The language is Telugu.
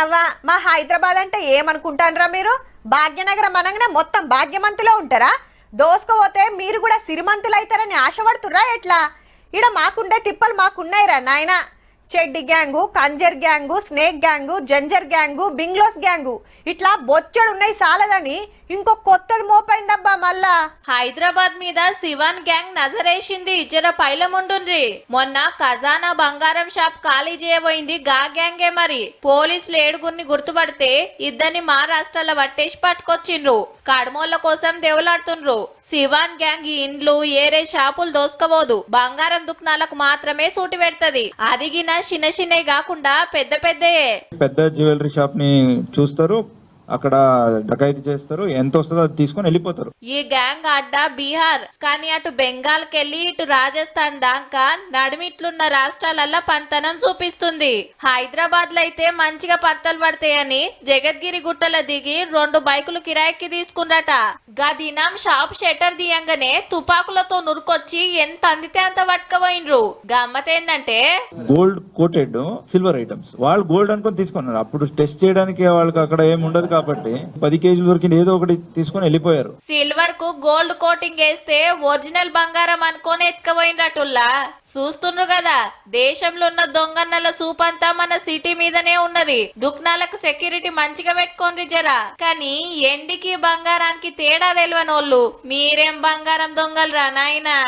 అవ్వ మా హైదరాబాద్ అంటే ఏమనుకుంటానరా మీరు? భాగ్యనగరం అనగానే మొత్తం భాగ్యమంతులో ఉంటారా? దోసుకపోతే మీరు కూడా సిరిమంతులు అవుతారని ఆశపడుతుర్రా ఎట్లా? ఇడ మాకుండే తిప్పలు మాకున్నాయిరా నాయన. చెడ్డి gang, Kanjar gang, snake gang, జంజర్ గ్యాంగు, బింగ్లోస్ గ్యాంగు ఇట్లా బొచ్చడు ఉన్నాయి సాలదని ఇంకో కొత్తది మోపైందబ్బా మళ్ళా. హైదరాబాద్ మీద శివాన్ గ్యాంగ్ నజరేసింది. జర పైలముండుండ్రి. మొన్న ఖజానా బంగారం షాప్ ఖాళీ చేయబోయింది గా గ్యాంగే. మరి పోలీసులు 7గురిని గుర్తుపడితే ఇద్దరిని మహారాష్ట్రలో పట్టేసి పట్టుకొచ్చిండ్రు. కడమోళ్ళ కోసం దేవులాడుతుండ్రు. శివాన్ గ్యాంగ్ ఈ ఇండ్లు ఏరే షాపులు దోసుకోబోదు, బంగారం దుకాణాలకు మాత్రమే సూటి పెడతది. అదిగిన చిన్న చిన్నవి కాకుండా పెద్ద పెద్దయే. పెద్ద జ్యువెలరీ షాప్ ని చూస్తారు, అక్కడ డకాయితీ చేస్తారు, ఎంత వస్తుందో అది తీసుకొని వెళ్ళిపోతారు. ఈ గ్యాంగ్ అడ్డా బీహార్, కానీ అటు బెంగాల్ కెళ్ళి ఇటు రాజస్థాన్ దాకా నడిమిట్లున్న రాష్ట్రాలల్లో పంతనం చూపిస్తుంది. హైదరాబాద్ లో అయితే మంచిగా పర్తలు పడతాయని జగద్గిరి గుట్టల దిగి 2 బైకులు కిరాయికి తీసుకున్నట. గదినం షాప్ షట్టర్ దియంగానే తుపాకులతో నురుకొచ్చి ఎంత అందితే అంత పట్టుకపోయినరు. గమ్మతేందంటే గోల్డ్ కోటెడ్ సిల్వర్ ఐటమ్స్ వాళ్ళు గోల్డ్ అనుకొని తీసుకున్నారు. అప్పుడు టెస్ట్ చేయడానికి వాళ్ళకి అక్కడ ఏమి ఉండదు కాబట్టి 10 కేజీలు దొరికింది ఏదో ఒకటి తీసుకొని వెళ్ళిపోయారు. సిల్వర్ కు గోల్డ్ కోటింగ్ వేస్తే ఒరిజినల్ బంగారం అనుకొని ఎత్తుకపోయినట్టుల్లా. చూస్తుండ్రు కదా, దేశంలో ఉన్న దొంగన్నల సూపంతా మన సిటీ మీదనే ఉన్నది. దుకాణాలకు సెక్యూరిటీ మంచిగా పెట్టుకోండి జరా. కానీ ఎండికి బంగారానికి తేడా తెలియనోళ్ళు మీరేం బంగారం దొంగలు రా నాయనా.